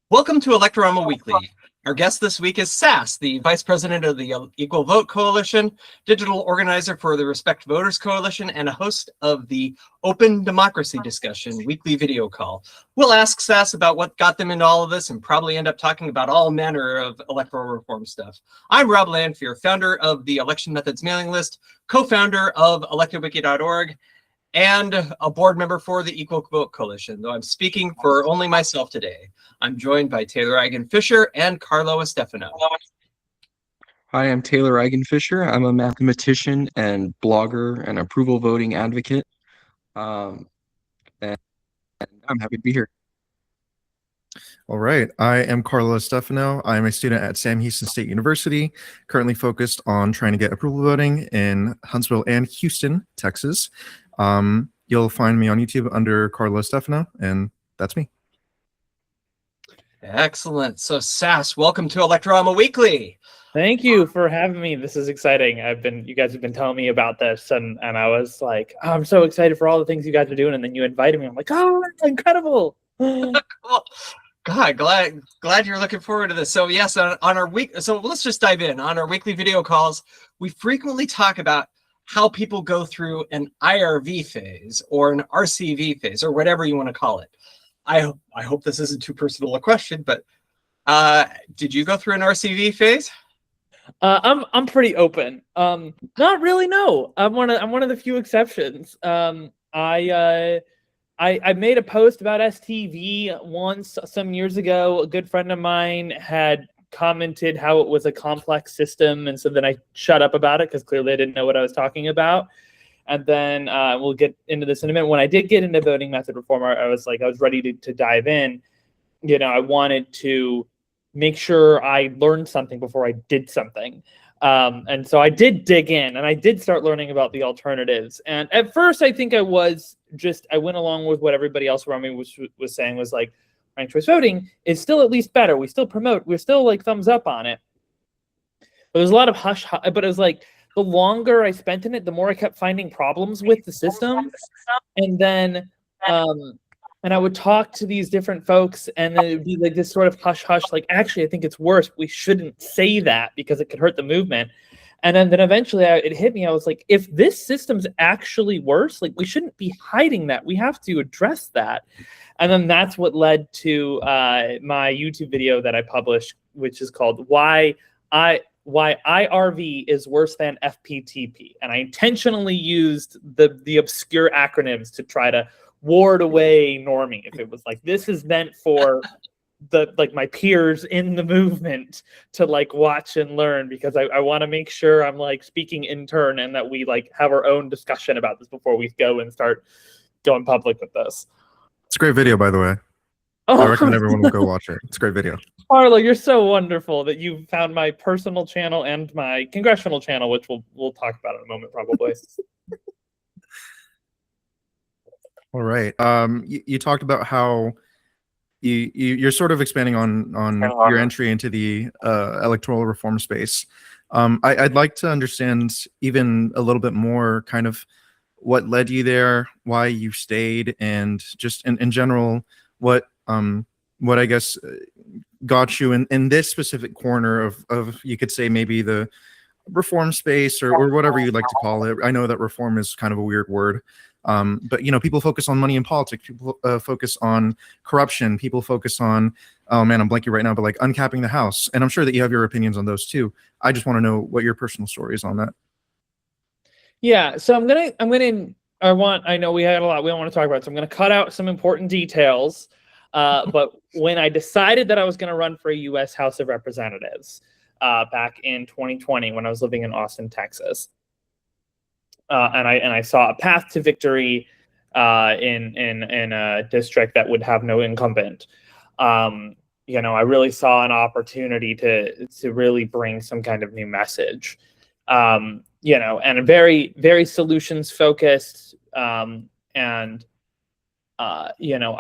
Welcome to Electorama Weekly. Our guest this week is Sass, the Vice President of the Equal Vote Coalition, digital organizer for the Respect Voters Coalition, and a host of the Open Democracy Discussion weekly video call. We'll ask Sass about what got them into all of this and probably end up talking about all manner of electoral reform stuff. I'm Rob Lanfear, founder of the Election Methods mailing list, co-founder of electorwiki.org, and a board member for the Equal Vote Coalition, though I'm speaking for only myself today. I'm joined by Taylor Eigen-Fisher and Carlo Estefano. Hi, I'm Taylor Eigen-Fisher. I'm a mathematician and blogger and approval voting advocate. And I'm happy to be here. All right. I am Carlo Estefano. I'm a student at Sam Houston State University, currently focused on trying to get approval voting in Huntsville and Houston, Texas. You'll find me on YouTube under Carlo Estefano, and that's me. Excellent. So Sass, welcome to Electorama Weekly. Thank you for having me. This is exciting. You guys have been telling me about this, and I was like, oh, I'm so excited for all the things you guys are doing, and then you invited me. I'm like, oh, that's incredible. Cool. God, glad you're looking forward to this. So yes, on our week, so let's just dive in. On our weekly video calls, we frequently talk about how people go through an IRV phase or an RCV phase or whatever you want to call it. I hope this isn't too personal a question, but did you go through an RCV phase? I'm pretty open. Not really. No, I'm one of the few exceptions. I made a post about STV once some years ago. A good friend of mine had commented how it was a complex system, and so then I shut up about it because clearly I didn't know what I was talking about. And then we'll get into this in a minute. When I did get into voting method reform, I was ready to dive in. You know, I wanted to make sure I learned something before I did something. And so I did dig in and I did start learning about the alternatives. And at first, I think I went along with what everybody else around me was saying, was like, ranked choice voting is still at least better. We still promote, we're still like thumbs up on it. But there's a lot of hush, but it was like, the longer I spent in it, the more I kept finding problems with the system. And then, and I would talk to these different folks, and then it would be like this sort of hush hush, like, actually, I think it's worse. We shouldn't say that because it could hurt the movement. And then eventually it hit me. I was like, if this system's actually worse, like, we shouldn't be hiding that. We have to address that. And then that's what led to my YouTube video that I published, which is called Why IRV is worse than FPTP. And I intentionally used the obscure acronyms to try to ward away normie. If it was like, this is meant for my peers in the movement to like watch and learn, because I want to make sure I'm like speaking in turn and that we like have our own discussion about this before we go and start going public with this. It's a great video, by the way. Oh. I recommend everyone will go watch it. It's a great video. Carlo, you're so wonderful that you found my personal channel and my congressional channel, which we'll talk about in a moment, probably. All right. You talked about how you're sort of expanding on your entry into the electoral reform space. I'd like to understand even a little bit more kind of what led you there, why you stayed, and just in general, what I guess got you in this specific corner of you could say maybe the reform space or whatever you'd like to call it. I know that reform is kind of a weird word, but you know, people focus on money in politics, people focus on corruption, people focus on, oh man, I'm blanking right now, but like uncapping the House, and I'm sure that you have your opinions on those too. I just want to know what your personal story is on that. Yeah, so I know we had a lot we don't want to talk about, so I'm going to cut out some important details. But when I decided that I was going to run for a U.S. House of Representatives back in 2020, when I was living in Austin, Texas, and I saw a path to victory in a district that would have no incumbent, you know, I really saw an opportunity to really bring some kind of new message, you know, and a very, very solutions focused, and you know,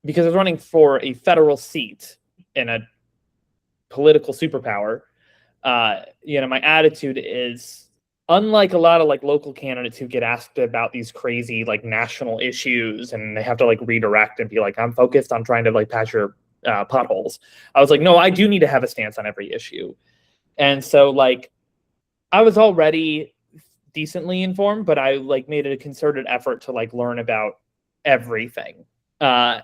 because I was running for a federal seat in a political superpower, you know, my attitude is, unlike a lot of like local candidates who get asked about these crazy like national issues and they have to like redirect and be like, I'm focused on trying to like pass your potholes. I was like, no, I do need to have a stance on every issue. And so like I was already decently informed, but I like made a concerted effort to like learn about everything. And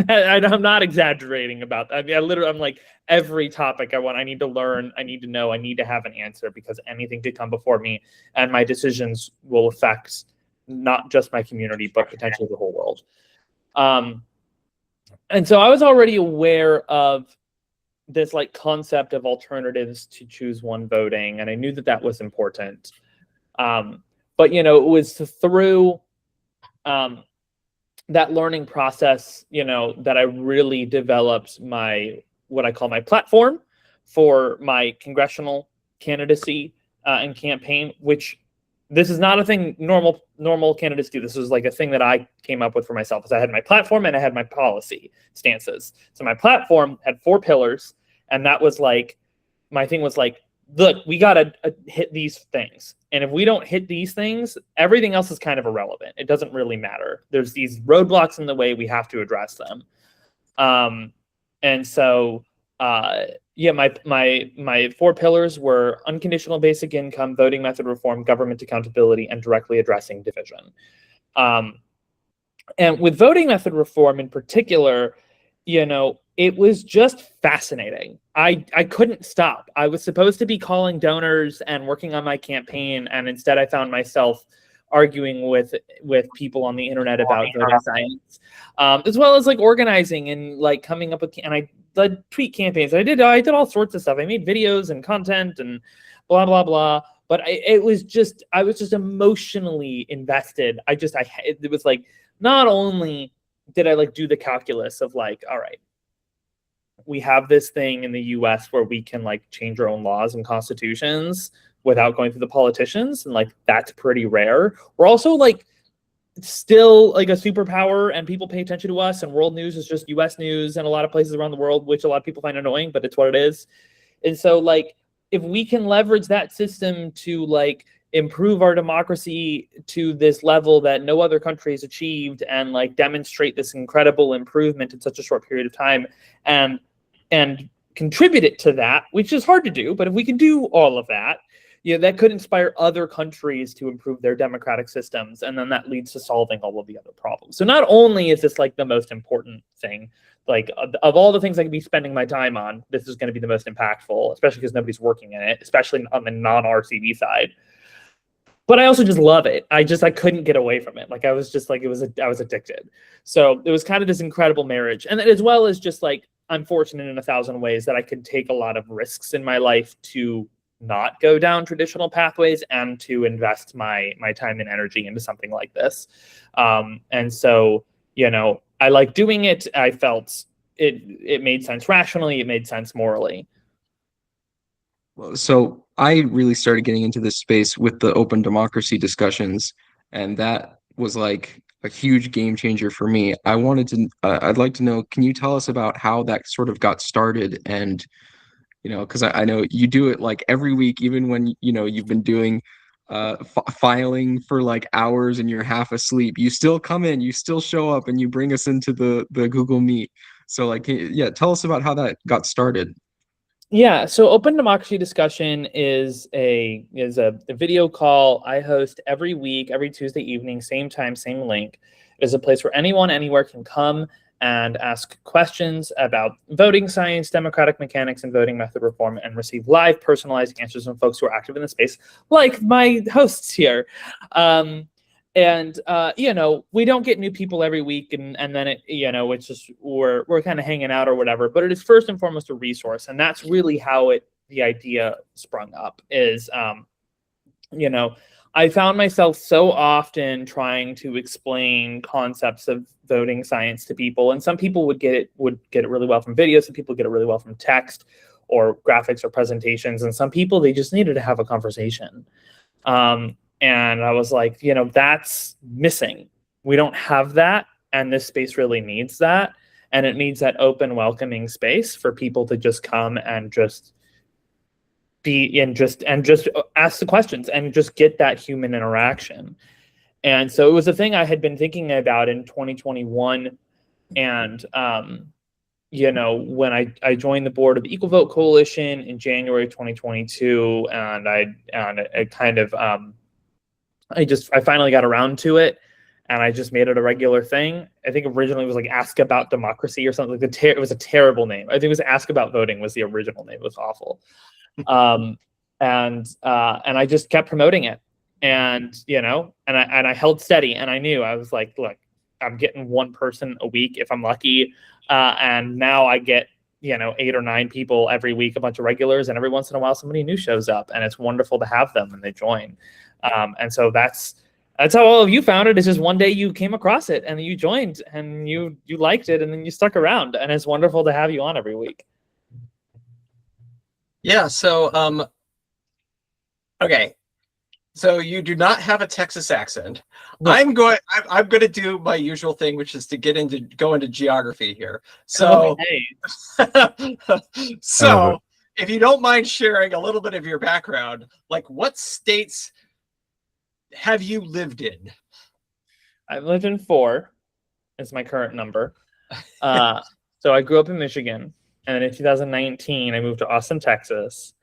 I'm not exaggerating about that. I mean, I'm like every topic I need to learn, I need to know, I need to have an answer, because anything could come before me and my decisions will affect not just my community, but potentially the whole world. And so I was already aware of this like concept of alternatives to choose one voting, and I knew that that was important. But you know, it was through that learning process, you know, that I really developed what I call my platform for my congressional candidacy and campaign, which this is not a thing normal candidates do. This was like a thing that I came up with for myself. Is I had my platform and I had my policy stances. So my platform had 4 pillars, and that was like, my thing was like, look, we got to hit these things. And if we don't hit these things, everything else is kind of irrelevant. It doesn't really matter. There's these roadblocks in the way. We have to address them. And so, yeah, my 4 pillars were unconditional basic income, voting method reform, government accountability, and directly addressing division. And with voting method reform in particular, you know, it was just fascinating. I couldn't stop. I was supposed to be calling donors and working on my campaign, and instead I found myself arguing with people on the internet about voting science, as well as like organizing and like coming up with, and I led tweet campaigns. I did all sorts of stuff. I made videos and content and blah blah blah. But I was just emotionally invested. It was like, not only did I like do the calculus of like, all right, we have this thing in the US where we can like change our own laws and constitutions without going through the politicians, and like that's pretty rare. We're also like still like a superpower, and people pay attention to us, and world news is just US news in a lot of places around the world, which a lot of people find annoying, but it's what it is. And so like if we can leverage that system to like improve our democracy to this level that no other country has achieved, and like demonstrate this incredible improvement in such a short period of time, and contribute it to that, which is hard to do, but if we can do all of that, you know, that could inspire other countries to improve their democratic systems, and then that leads to solving all of the other problems. So not only is this like the most important thing, like of all the things I could be spending my time on, this is going to be the most impactful, especially because nobody's working in it, especially on the non-RCV side. But I also just love it. I couldn't get away from it. Like I was just like, I was addicted. So it was kind of this incredible marriage. And as well as just like, I'm fortunate in 1,000 ways that I could take a lot of risks in my life to not go down traditional pathways and to invest my time and energy into something like this. And so, you know, I like doing it. I felt it made sense rationally. It made sense morally. Well, so I really started getting into this space with the open democracy discussions, and that was like a huge game changer for me. I'd like to know, can you tell us about how that sort of got started? And, you know, because I know you do it like every week, even when, you know, you've been doing filing for like hours and you're half asleep, you still come in, you still show up, and you bring us into the Google Meet. So like, yeah, tell us about how that got started. Yeah, so open democracy discussion is a video call I host every week, every Tuesday evening, same time, same link. It is a place where anyone, anywhere can come and ask questions about voting science, democratic mechanics, and voting method reform, and receive live, personalized answers from folks who are active in the space, like my hosts here. You know, we don't get new people every week, and then it, you know, it's just we're kind of hanging out or whatever. But it is first and foremost a resource, and that's really how the idea sprung up. Is you know, I found myself so often trying to explain concepts of voting science to people, and some people would get it really well from videos, some people get it really well from text or graphics or presentations, and some people, they just needed to have a conversation. And I was like, you know, that's missing. We don't have that, and this space really needs that. And it needs that open, welcoming space for people to just come and just be in, just ask the questions and just get that human interaction. And so it was a thing I had been thinking about in 2021. And when I joined the board of the Equal Vote Coalition in January 2022, and I kind of I finally got around to it, and I just made it a regular thing. I think originally it was like Ask About Democracy or something. It was a terrible name. I think it was Ask About Voting was the original name. It was awful. And I just kept promoting it, and I held steady, and I knew, I was like, look, I'm getting one person a week if I'm lucky, and now I get 8 or 9 people every week, a bunch of regulars, and every once in a while somebody new shows up, and it's wonderful to have them and they join. And so that's how all of you found it. Is just one day you came across it and you joined and you liked it, and then you stuck around, and it's wonderful to have you on every week. Yeah. So, okay. So you do not have a Texas accent. No. I'm going to do my usual thing, which is to go into geography here. So, so if you don't mind sharing a little bit of your background, like what states have you lived in? I've lived in 4. It's my current number. So I grew up in Michigan, and then in 2019 I moved to Austin, Texas.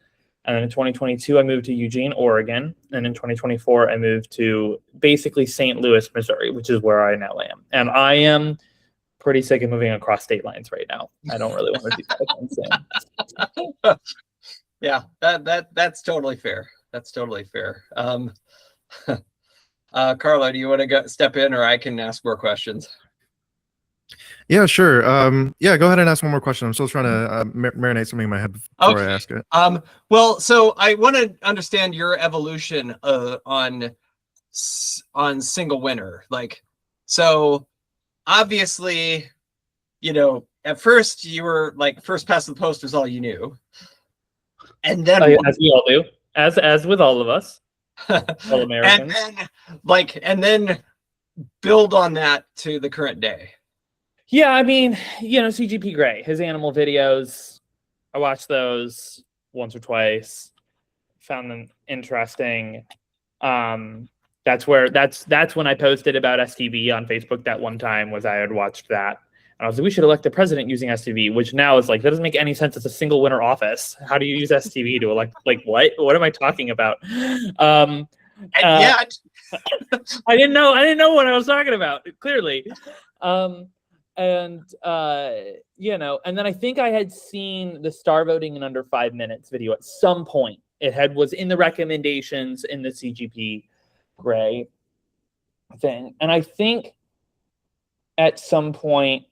And then in 2022, I moved to Eugene, Oregon. And in 2024, I moved to basically St. Louis, Missouri, which is where I now am. And I am pretty sick of moving across state lines right now. I don't really want to do that. Yeah, that's totally fair. That's totally fair. Carlo, do you want to step in, or I can ask more questions? Yeah, sure. Yeah, go ahead and ask one more question. I'm still trying to marinate something in my head before I ask it. Well, so I want to understand your evolution on single winner. Like, so obviously, at first you were like first past the post was all you knew, and then as we all do, as with all of us, all Americans, and then build on that to the current day. Yeah, I mean, CGP Grey, his animal videos, I watched those once or twice, found them interesting. That's when I posted about STV on Facebook that one time, was I had watched that. And I was like, we should elect the president using STV, which now is like, that doesn't make any sense. It's a single winner office. How do you use STV to elect, like, what? What am I talking about? I didn't know what I was talking about, clearly. And then I think I had seen the star voting in under 5 minutes video at some point. It was in the recommendations in the CGP Grey thing. And I think at some point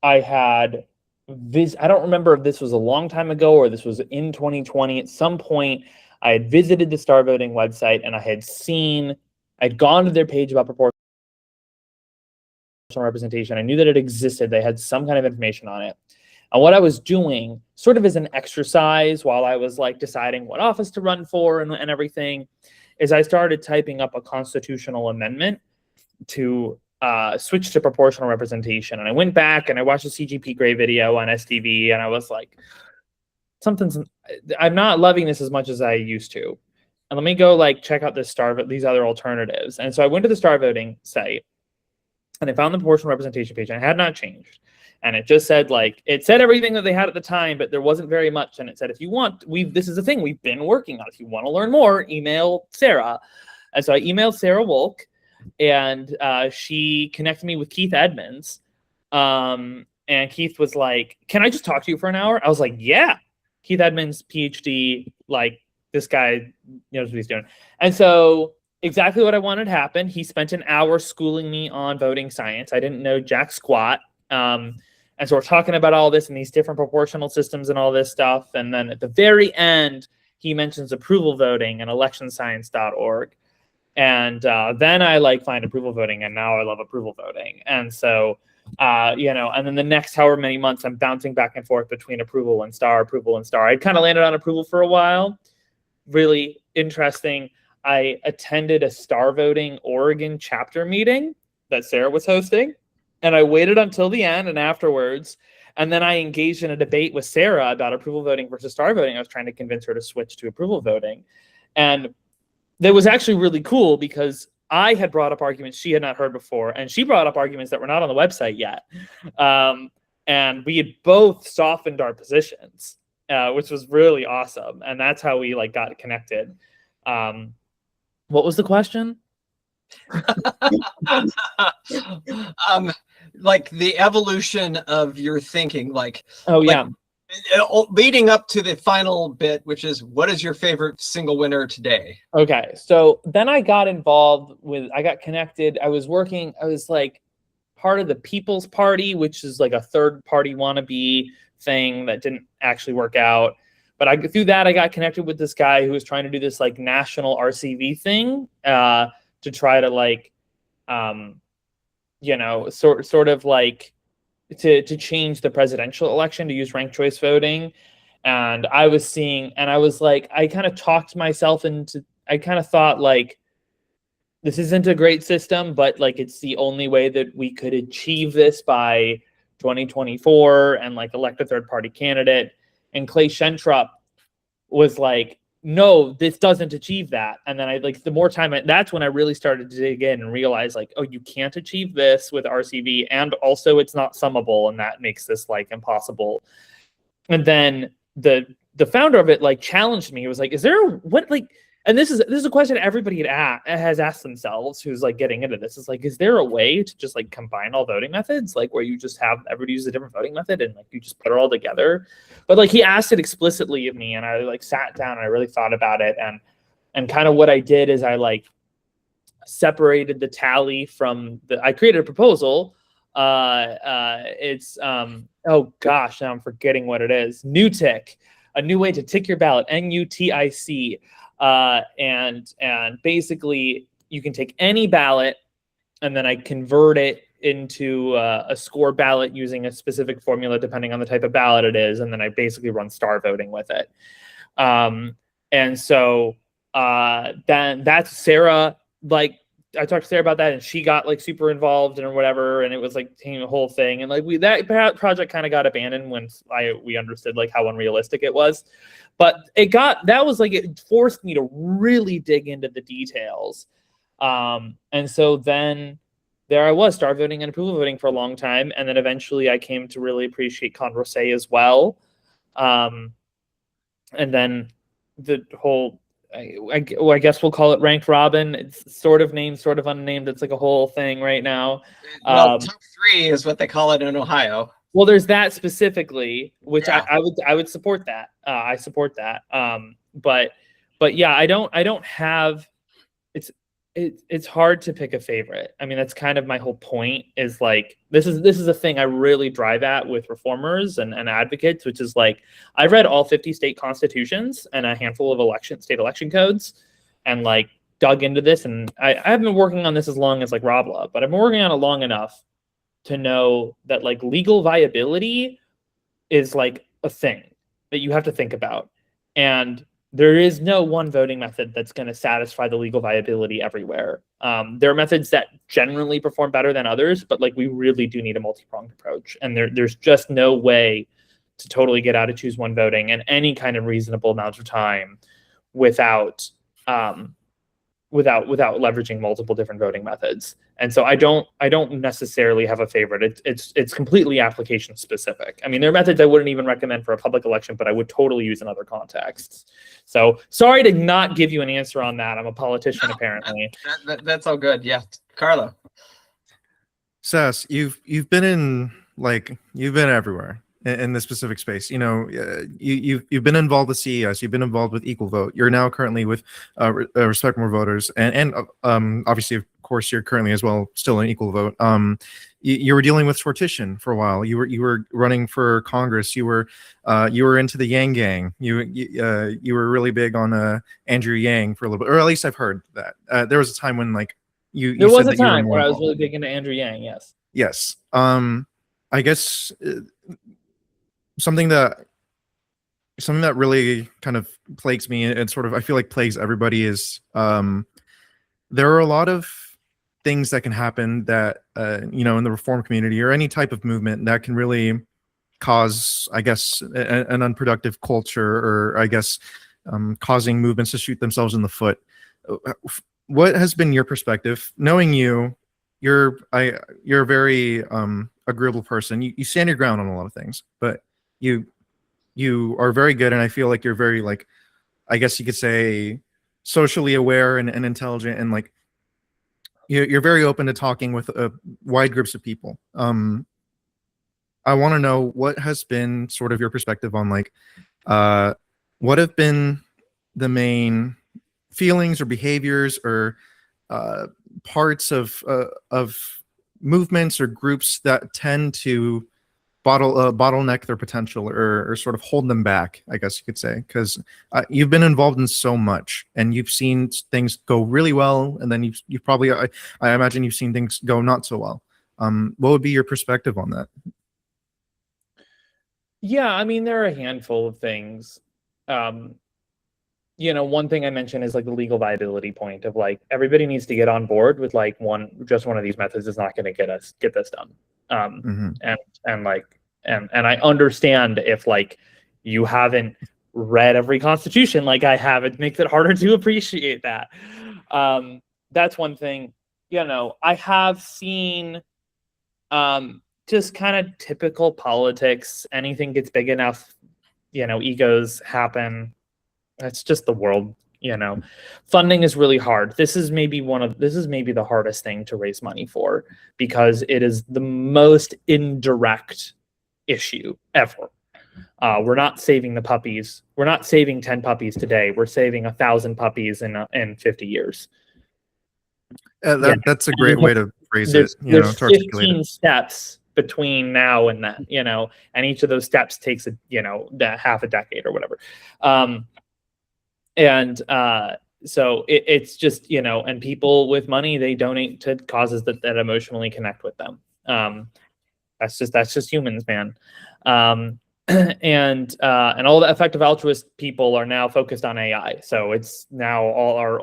I had I don't remember if this was a long time ago or this was in 2020. At some point I had visited the star voting website, and I'd gone to their page about proportional representation. I knew that it existed. They had some kind of information on it. And what I was doing, sort of as an exercise while I was like deciding what office to run for and everything, is I started typing up a constitutional amendment to switch to proportional representation. And I went back and I watched the CGP Grey video on STV, and I was like, I'm not loving this as much as I used to. And let me go check out these other alternatives. And so I went to the star voting site, and I found the proportional representation page, and it had not changed. And it just said, it said everything that they had at the time, but there wasn't very much. And it said, if you want, this is a thing we've been working on. If you want to learn more, email Sarah. And so I emailed Sarah Wolk, and she connected me with Keith Edmonds. And Keith was like, can I just talk to you for an hour? I was like, yeah. Keith Edmonds, PhD, this guy knows what he's doing. And so exactly what I wanted happened. He spent an hour schooling me on voting science. I didn't know jack squat. And so we're talking about all this and these different proportional systems and all this stuff. And then at the very end, he mentions approval voting and electionscience.org. And then I find approval voting, and now I love approval voting. And so, and then the next however many months, I'm bouncing back and forth between approval and star. I kind of landed on approval for a while. Really interesting. I attended a star voting Oregon chapter meeting that Sarah was hosting, and I waited until the end and afterwards. And then I engaged in a debate with Sarah about approval voting versus star voting. I was trying to convince her to switch to approval voting. And that was actually really cool because I had brought up arguments she had not heard before, and she brought up arguments that were not on the website yet. and we had both softened our positions, which was really awesome. And that's how we like got connected. What was the question? Like the evolution of your thinking, like, Oh yeah. leading up to the final bit, which is what is your favorite single winner today? Okay, so then I got connected. I was like part of the People's Party, which is like a third party wannabe thing that didn't actually work out. But through that, I got connected with this guy who was trying to do this like national RCV thing to try to like, sort of like to change the presidential election, to use ranked choice voting. And I was like, I kind of talked myself into, I kind of thought like, this isn't a great system, but like it's the only way that we could achieve this by 2024 and like elect a third party candidate. And Clay Shentrup was like, no, this doesn't achieve that. And then that's when I really started to dig in and realize like, oh, you can't achieve this with RCV. And also it's not summable. And that makes this like impossible. And then the founder of it like challenged me. He was like, and this is a question everybody has asked themselves who's like getting into this. Is like, is there a way to just like combine all voting methods, like where you just have everybody use a different voting method and like you just put it all together? But like he asked it explicitly of me, and I like sat down and I really thought about it, and kind of what I did is I like separated the tally from I created a proposal. It's oh gosh, now I'm forgetting what it is. NUTIC, a new way to tick your ballot, NUTIC. And basically you can take any ballot and then I convert it into a score ballot using a specific formula depending on the type of ballot it is, and then I basically run star voting with it. And so then that's Sarah, like I talked to Sarah about that and she got like super involved and whatever, and it was like a whole thing, and like that project kind of got abandoned when we understood like how unrealistic it was. But it forced me to really dig into the details. And so then there I was, star voting and approval voting for a long time. And then eventually I came to really appreciate Condorcet as well. And then the whole, I guess we'll call it ranked robin. It's sort of named, sort of unnamed. It's like a whole thing right now. Well, top three is what they call it in Ohio. Well, there's that specifically, which yeah. I would support that. I support that. But yeah, I don't have. It's hard to pick a favorite. I mean, that's kind of my whole point. Is like this is a thing I really drive at with reformers and advocates, which is like I've read all 50 state constitutions and a handful of state election codes, and like dug into this. And I haven't been working on this as long as like Rob Love, but I've been working on it long enough to know that like legal viability is like a thing that you have to think about. And there is no one voting method that's going to satisfy the legal viability everywhere. There are methods that generally perform better than others, but like we really do need a multi-pronged approach. And there's just no way to totally get out of choose one voting in any kind of reasonable amount of time without leveraging multiple different voting methods. And so I don't necessarily have a favorite. It's completely application specific. I mean, there are methods I wouldn't even recommend for a public election, but I would totally use in other contexts. So sorry to not give you an answer on that. I'm a politician, apparently. That's all good. Yeah. Carlo. Sass, you've been everywhere in this specific space. You know, you've been involved with CES, you've been involved with Equal Vote. You're now currently with Respect More Voters, and obviously, of course, you're currently as well still in Equal Vote. You were dealing with sortition for a while. You were running for Congress. You were into the Yang Gang. You were really big on Andrew Yang for a little bit, or at least I've heard that. There was a time when like there was a time where I was really big into Andrew Yang. Yes. Yes. I guess something that really kind of plagues me and sort of I feel like plagues everybody is there are a lot of things that can happen that in the reform community or any type of movement that can really cause, I guess, an unproductive culture, or I guess causing movements to shoot themselves in the foot. What has been your perspective, knowing you're very agreeable person. You stand your ground on a lot of things, but you are very good, and I feel like you're very, like, I guess you could say, socially aware and intelligent, and like you're very open to talking with wide groups of people. I want to know what has been sort of your perspective on, like, what have been the main feelings or behaviors or parts of movements or groups that tend to bottleneck their potential, or sort of hold them back, I guess you could say, because you've been involved in so much, and you've seen things go really well, and then you've probably, I imagine you've seen things go not so well. What would be your perspective on that? Yeah, I mean, there are a handful of things. One thing I mentioned is like the legal viability point of like everybody needs to get on board with like just one of these methods is not going to get this done. And I understand if like you haven't read every constitution like I have, it makes it harder to appreciate that. That's one thing. I have seen just kind of typical politics. Anything gets big enough, egos happen. That's just the world. Funding is really hard. This is maybe the hardest thing to raise money for, because it is the most indirect issue ever. We're not saving the puppies. We're not saving 10 puppies today. We're saving 1,000 puppies in 50 years. That's a great way to phrase it. There's to articulate 15 steps between now and then, and each of those steps takes half a decade or whatever. So it's just, and people with money, they donate to causes that emotionally connect with them. That's just humans, man. And all the effective altruist people are now focused on AI. So it's now our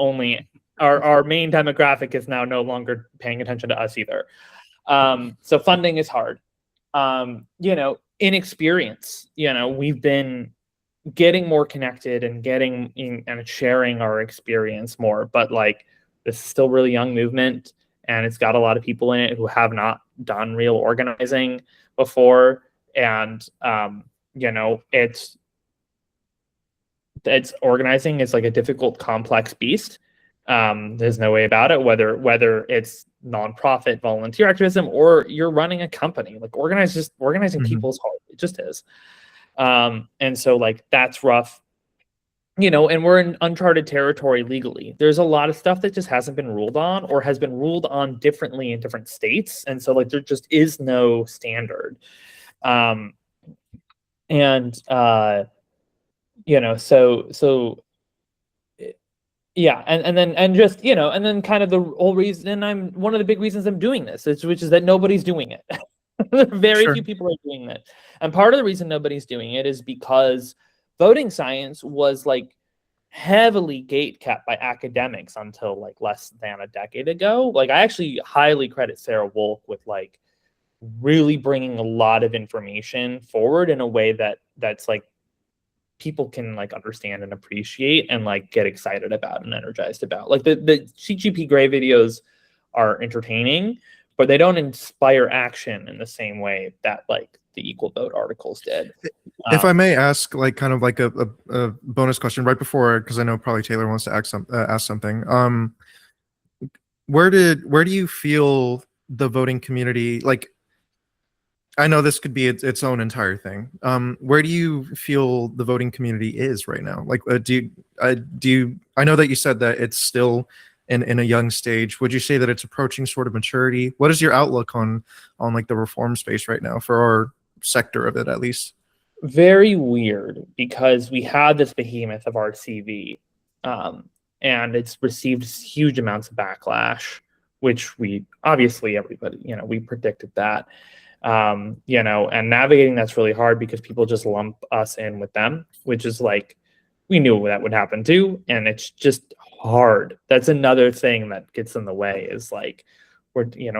main demographic is now no longer paying attention to us either. So funding is hard. Inexperience, we've been getting more connected and sharing our experience more, but like this is still a really young movement, and it's got a lot of people in it who have not done real organizing before, and it's organizing is like a difficult, complex beast. There's no way about it, whether it's nonprofit volunteer activism or you're running a company. Like organizing people is hard. It just is. And so like that's rough, and we're in uncharted territory legally. There's a lot of stuff that just hasn't been ruled on, or has been ruled on differently in different states. And so like there just is no standard. So yeah, and then kind of the whole reason one of the big reasons I'm doing this which is that nobody's doing it. Very few people are doing that. And part of the reason nobody's doing it is because voting science was like heavily gate kept by academics until like less than a decade ago. Like I actually highly credit Sarah Wolk with like really bringing a lot of information forward in a way that's like people can like understand and appreciate and like get excited about and energized about. Like the CGP Grey videos are entertaining, but they don't inspire action in the same way that like the Equal Vote articles did. If I may ask, like, kind of like a bonus question right before, because I know probably Taylor wants to ask something. Where do you feel the voting community, like, I know this could be its own entire thing. Where do you feel the voting community is right now? Like, I know that you said that it's still in a young stage. Would you say that it's approaching sort of maturity? What is your outlook on like the reform space right now for our sector of it, at least? Very weird, because we had this behemoth of RCV, and it's received huge amounts of backlash, which everybody, we predicted that. And navigating that's really hard because people just lump us in with them, which is like, we knew that would happen too. And it's just hard. That's another thing that gets in the way, is like,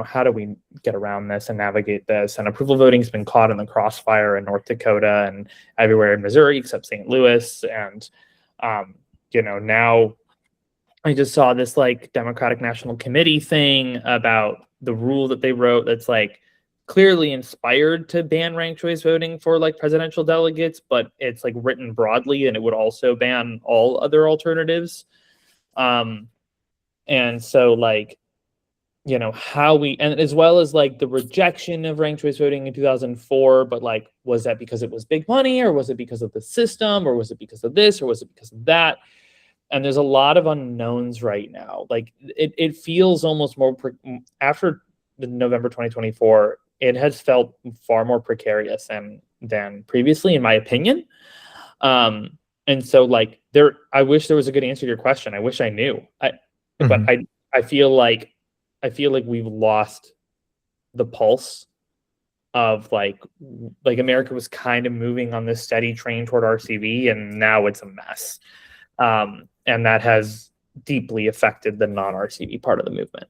how do we get around this and navigate this? And approval voting has been caught in the crossfire in North Dakota and everywhere in Missouri except St. Louis. And, now I just saw this like Democratic National Committee thing about the rule that they wrote that's like, clearly inspired to ban ranked choice voting for like presidential delegates, but it's like written broadly and it would also ban all other alternatives. And so like, you know, how we, and as well as like the rejection of ranked choice voting in 2004, but like, was that because it was big money, or was it because of the system, or was it because of this, or was it because of that? And there's a lot of unknowns right now. Like it feels almost more after the November 2024, it has felt far more precarious than previously, in my opinion. And so like I wish there was a good answer to your question. I wish I knew. But I feel like we've lost the pulse of like America was kind of moving on this steady train toward RCV, and now it's a mess. And that has deeply affected the non-RCV part of the movement.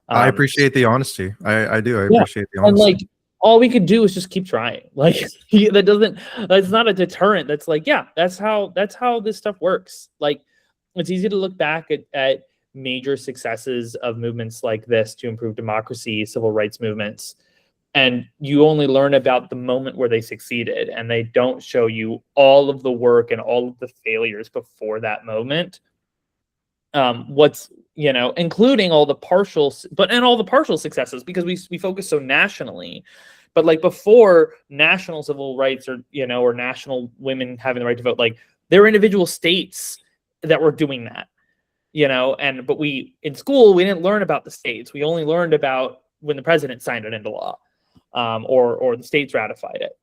I appreciate the honesty. I do. I Yeah. appreciate the honesty. And like all we could do is just keep trying. Like that's not a deterrent. That's like, yeah, that's how this stuff works. Like it's easy to look back at major successes of movements like this to improve democracy, civil rights movements, and you only learn about the moment where they succeeded, and they don't show you all of the work and all of the failures before that moment. What's, you know, including all the partial successes, because we focus so nationally, but like before national civil rights, or, you know, or national women having the right to vote, like there were individual states that were doing that, you know, but in school, we didn't learn about the states. We only learned about when the president signed it into law, or the states ratified it.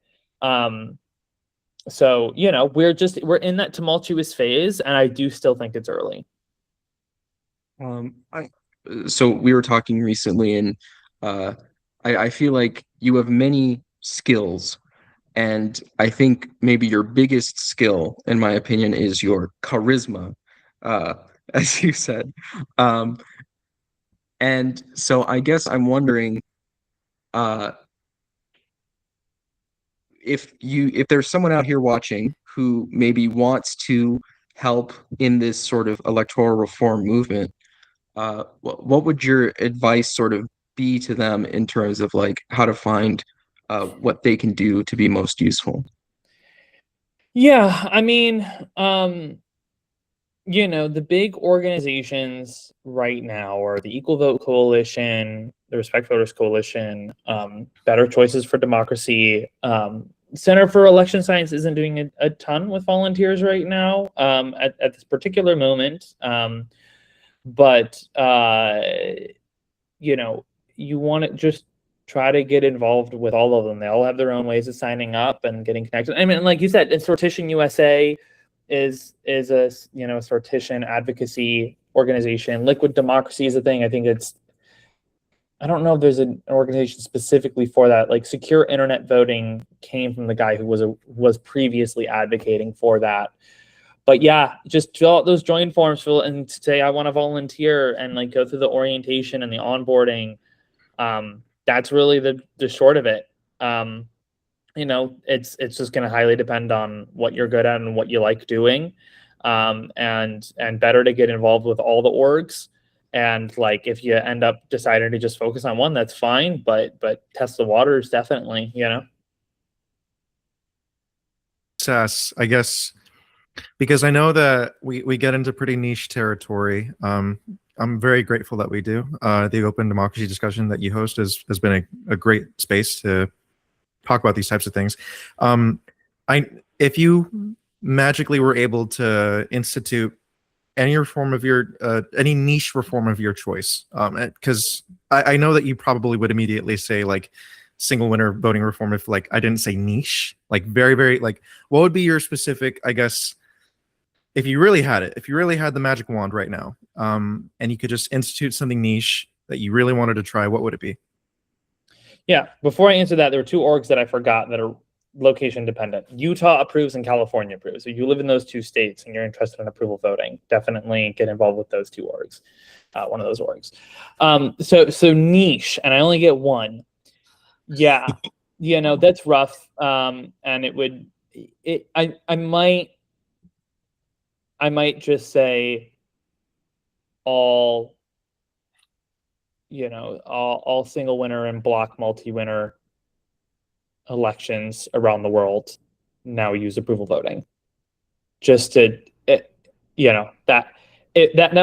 So, you know, we're in that tumultuous phase, and I do still think it's early. So we were talking recently, and I feel like you have many skills, and I think maybe your biggest skill, in my opinion, is your charisma, as you said. And so I guess I'm wondering, if there's someone out here watching who maybe wants to help in this sort of electoral reform movement, what would your advice sort of be to them in terms of like how to find what they can do to be most useful? Yeah, I mean, you know, the big organizations right now are the Equal Vote Coalition, the Respect Voters Coalition, Better Choices for Democracy. Center for Election Science isn't doing a ton with volunteers right now, at this particular moment. But you know, you want to just try to get involved with all of them. They all have their own ways of signing up and getting connected. I mean, like you said, Sortition USA is a, you know, sortition advocacy organization. Liquid Democracy is a thing. I think I don't know if there's an organization specifically for that. Like Secure Internet Voting came from the guy who was previously advocating for that. But yeah, just fill out those join forms, and say, I want to volunteer, and like go through the orientation and the onboarding. That's really the short of it. You know, it's just going to highly depend on what you're good at and what you like doing. And better to get involved with all the orgs. And like, if you end up deciding to just focus on one, that's fine. But test the waters, definitely, you know. Sass, I guess, because I know that we get into pretty niche territory. I'm very grateful that we do. The open democracy discussion that you host has been a great space to talk about these types of things. If you magically were able to institute any reform of your any niche reform of your choice, because I know that you probably would immediately say like single winner voting reform if like I didn't say niche, like very, very, like what would be your specific, I guess, if you really had it, if you really had the magic wand right now, and you could just institute something niche that you really wanted to try, what would it be? Yeah, before I answer that, there were two orgs that I forgot that are location dependent. Utah approves and California approves. So you live in those two states and you're interested in approval voting, definitely get involved with those two orgs, one of those orgs. So niche, and I only get one. Yeah, you know, that's rough. And I might just say all single winner and block multi-winner elections around the world now use approval voting, just to, that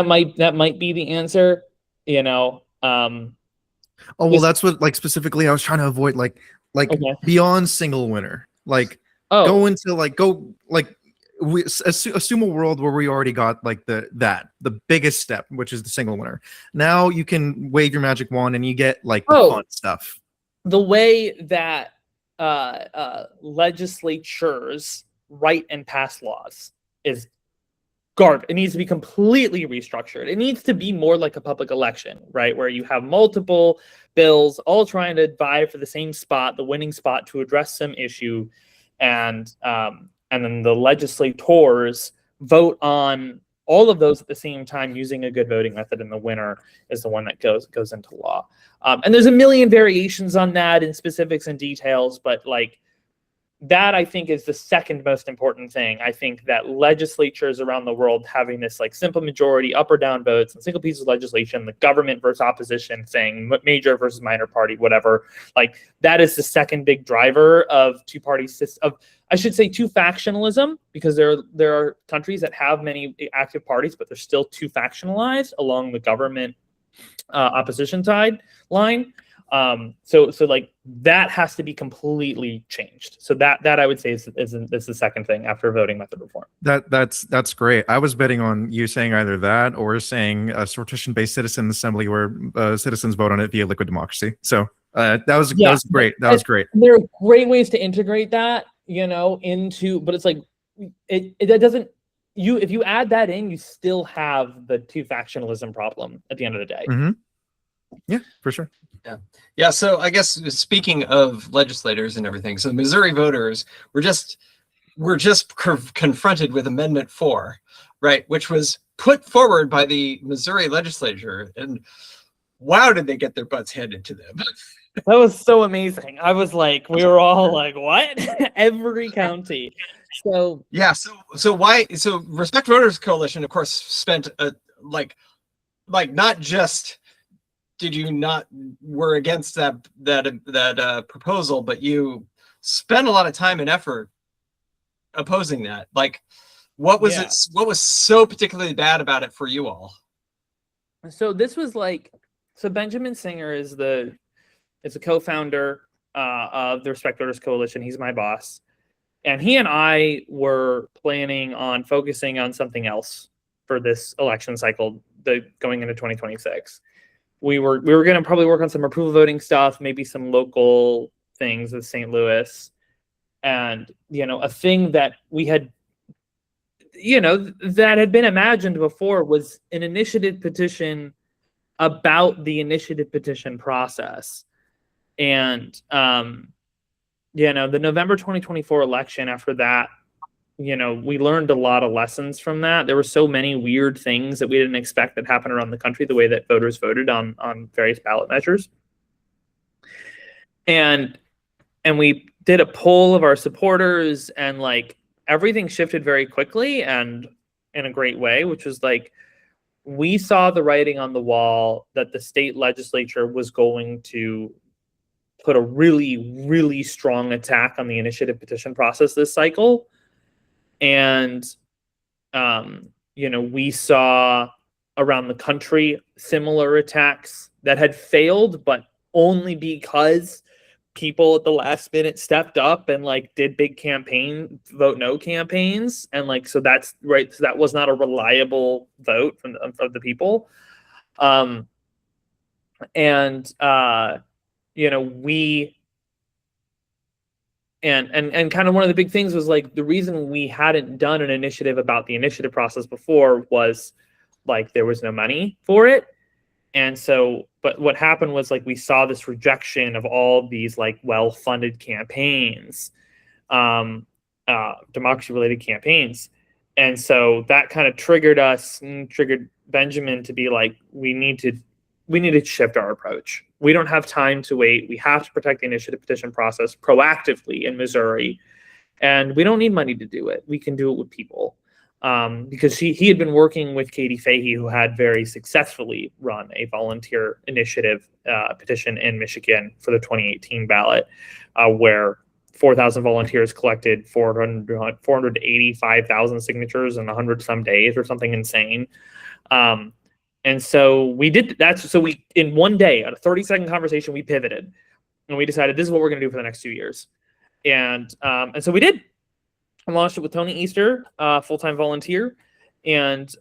might be the answer. Oh, well, This- that's what, like, specifically I was trying to avoid, like Okay. beyond single winner, like Oh, go into we assume a world where we already got like the biggest step, which is the single winner. Now you can wave your magic wand and you get like the fun stuff. the way that legislatures write and pass laws is garbage. It needs to be completely restructured. It needs to be more like a public election, right? Where you have multiple bills all trying to vie for the same spot, the winning spot, to address some issue, and then the legislators vote on all of those at the same time using a good voting method, and the winner is the one that goes into law. And there's a million variations on that in specifics and details, but like that, I think, is the second most important thing. I think that legislatures around the world having this like simple majority, up or down votes, and single pieces of legislation, the government versus opposition thing, major versus minor party, whatever, like that is the second big driver of two-party system, I should say two factionalism, because there are countries that have many active parties, but they're still too factionalized along the government opposition side line. So like that has to be completely changed. So that I would say is the second thing after voting method reform. That's great. I was betting on you saying either that or saying a sortition-based citizen assembly where citizens vote on it via liquid democracy. So that was great. That was great. There are great ways to integrate that, into, but it's like it doesn't. If you add that in, you still have the two factionalism problem at the end of the day. Mm-hmm. Yeah, for sure. Yeah. So I guess speaking of legislators and everything, so Missouri voters were just confronted with Amendment 4, right, which was put forward by the Missouri legislature, and wow, did they get their butts handed to them. That was so amazing. I was like, we were all like, what? Every county. So yeah. So Respect Voters Coalition, of course, spent not just did you not were against that proposal, but you spent a lot of time and effort opposing that. Like, what was what was so particularly bad about it for you all? So this was Benjamin Singer is a co-founder of the Respect Voters Coalition. He's my boss. And he and I were planning on focusing on something else for this election cycle, going into 2026. We were going to probably work on some approval voting stuff, maybe some local things with St. Louis. And, a thing that we had, that had been imagined before was an initiative petition about the initiative petition process. And, the November 2024 election, after that, we learned a lot of lessons from that. There were so many weird things that we didn't expect that happened around the country, the way that voters voted on various ballot measures. And we did a poll of our supporters, and everything shifted very quickly and in a great way, which was we saw the writing on the wall that the state legislature was going to put a really, really strong attack on the initiative petition process this cycle. And, we saw around the country similar attacks that had failed, but only because people at the last minute stepped up and did big vote no campaigns. And so that's right. So that was not a reliable vote from the people. We and kind of one of the big things was the reason we hadn't done an initiative about the initiative process before was there was no money for it. And so, but what happened was we saw this rejection of all these well-funded campaigns, democracy related campaigns. And so that kind of triggered us and triggered Benjamin to be we need to shift our approach. We don't have time to wait. We have to protect the initiative petition process proactively in Missouri. And we don't need money to do it. We can do it with people. Because he had been working with Katie Fahey, who had very successfully run a volunteer initiative petition in Michigan for the 2018 ballot, where 4,000 volunteers collected 485,000 signatures in 100 some days or something insane. And so we did that. So we, in one day, on a 30-second conversation, we pivoted and we decided this is what we're going to do for the next 2 years. And so we did. I launched it with Tony Easter, full-time volunteer. And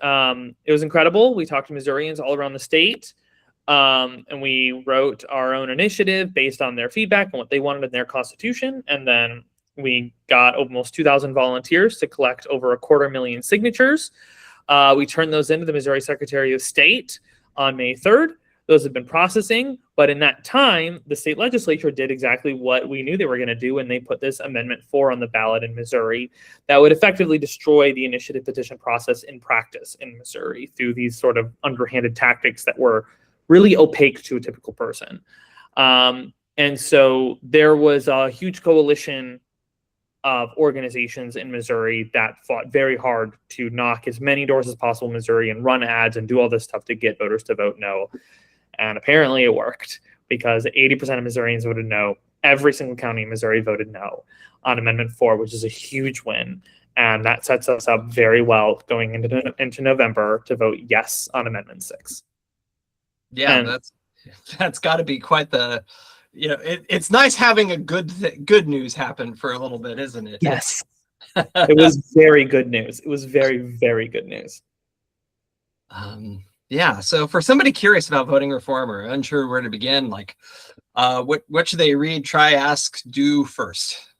it was incredible. We talked to Missourians all around the state. And we wrote our own initiative based on their feedback and what they wanted in their constitution. And then we got almost 2,000 volunteers to collect over 250,000 signatures. We turned those into the Missouri Secretary of State on May 3rd. Those have been processing, but in that time, the state legislature did exactly what we knew they were going to do when they put this Amendment 4 on the ballot in Missouri that would effectively destroy the initiative petition process in practice in Missouri through these sort of underhanded tactics that were really opaque to a typical person. And so there was a huge coalition of organizations in Missouri that fought very hard to knock as many doors as possible in Missouri and run ads and do all this stuff to get voters to vote no. And apparently it worked because 80% of Missourians voted no. Every single county in Missouri voted no on Amendment 4, which is a huge win. And that sets us up very well going into November to vote yes on Amendment 6. Yeah, And that's got to be quite the, it's nice having a good news happen for a little bit, isn't it? yes, it was very good news. It was very, very good news. Yeah. So for somebody curious about voting reform or unsure where to begin, like, what should they read, try, ask, do first?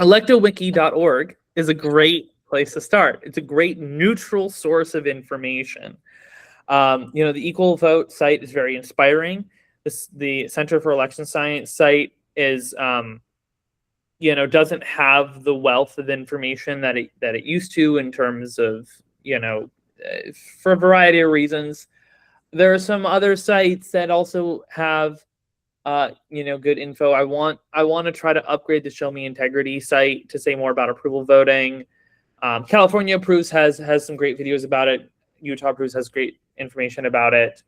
ElectoWiki.org is a great place to start. It's a great neutral source of information. The Equal Vote site is very inspiring. The Center for Election Science site is, doesn't have the wealth of information that it used to in terms of, for a variety of reasons. There are some other sites that also have, good info. I want to try to upgrade the Show Me Integrity site to say more about approval voting. California Approves has some great videos about it. Utah Approves has great information about it.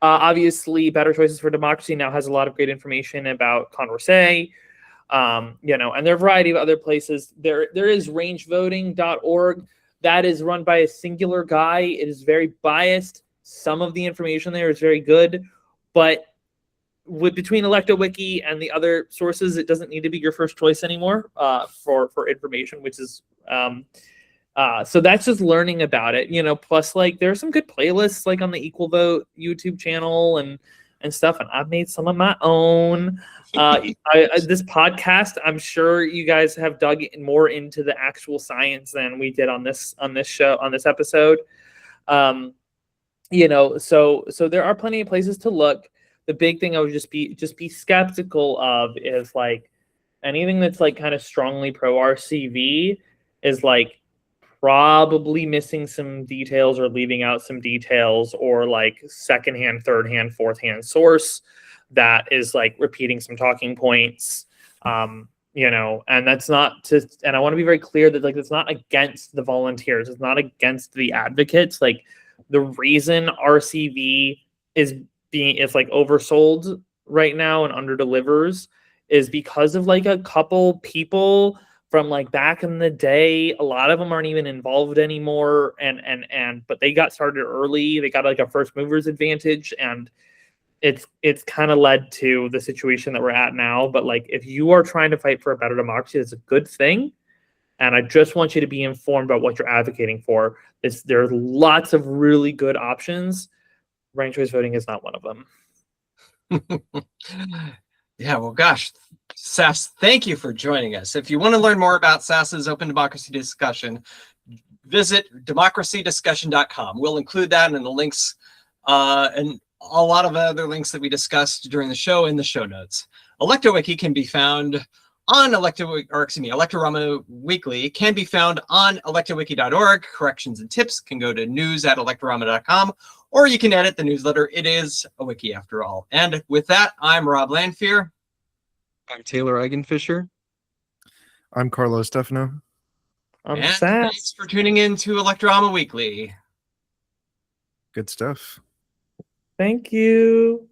Obviously, Better Choices for Democracy now has a lot of great information about Condorcet, and there are a variety of other places. There is rangevoting.org. That is run by a singular guy. It is very biased. Some of the information there is very good, but between ElectoWiki and the other sources, it doesn't need to be your first choice anymore for information, which is so that's just learning about it. Plus, like, there are some good playlists like on the Equal Vote YouTube channel and stuff, and I've made some of my own. This podcast, I'm sure you guys have dug more into the actual science than we did on this episode. So there are plenty of places to look. The big thing I would just be skeptical of is like anything that's like kind of strongly pro RCV is like probably missing some details or leaving out some details, or like secondhand, third-hand, fourth-hand source that is like repeating some talking points. And that's not to, and I want to be very clear that like it's not against the volunteers, it's not against the advocates. Like the reason RCV is like oversold right now and underdelivers is because of like a couple people from like back in the day. A lot of them aren't even involved anymore, but they got started early. They got like a first movers advantage, and it's kind of led to the situation that we're at now. But like, if you are trying to fight for a better democracy, it's a good thing. And I just want you to be informed about what you're advocating for. There are lots of really good options. Ranked choice voting is not one of them. Yeah, well, gosh, Sass, thank you for joining us. If you want to learn more about Sass's Open Democracy Discussion, visit democracydiscussion.com. We'll include that in the links and a lot of other links that we discussed during the show in the show notes. ElectoWiki can be found on ElectoramaWeekly can be found on electowiki.org. Corrections and tips can go to news@electorama.com, or you can edit the newsletter. It is a wiki after all. And with that, I'm Rob Lanfear. I'm Taylor Eigenfisher. I'm Carlos Stefano. I'm and Sass. thanks for tuning in to Electorama Weekly. Good stuff. Thank you.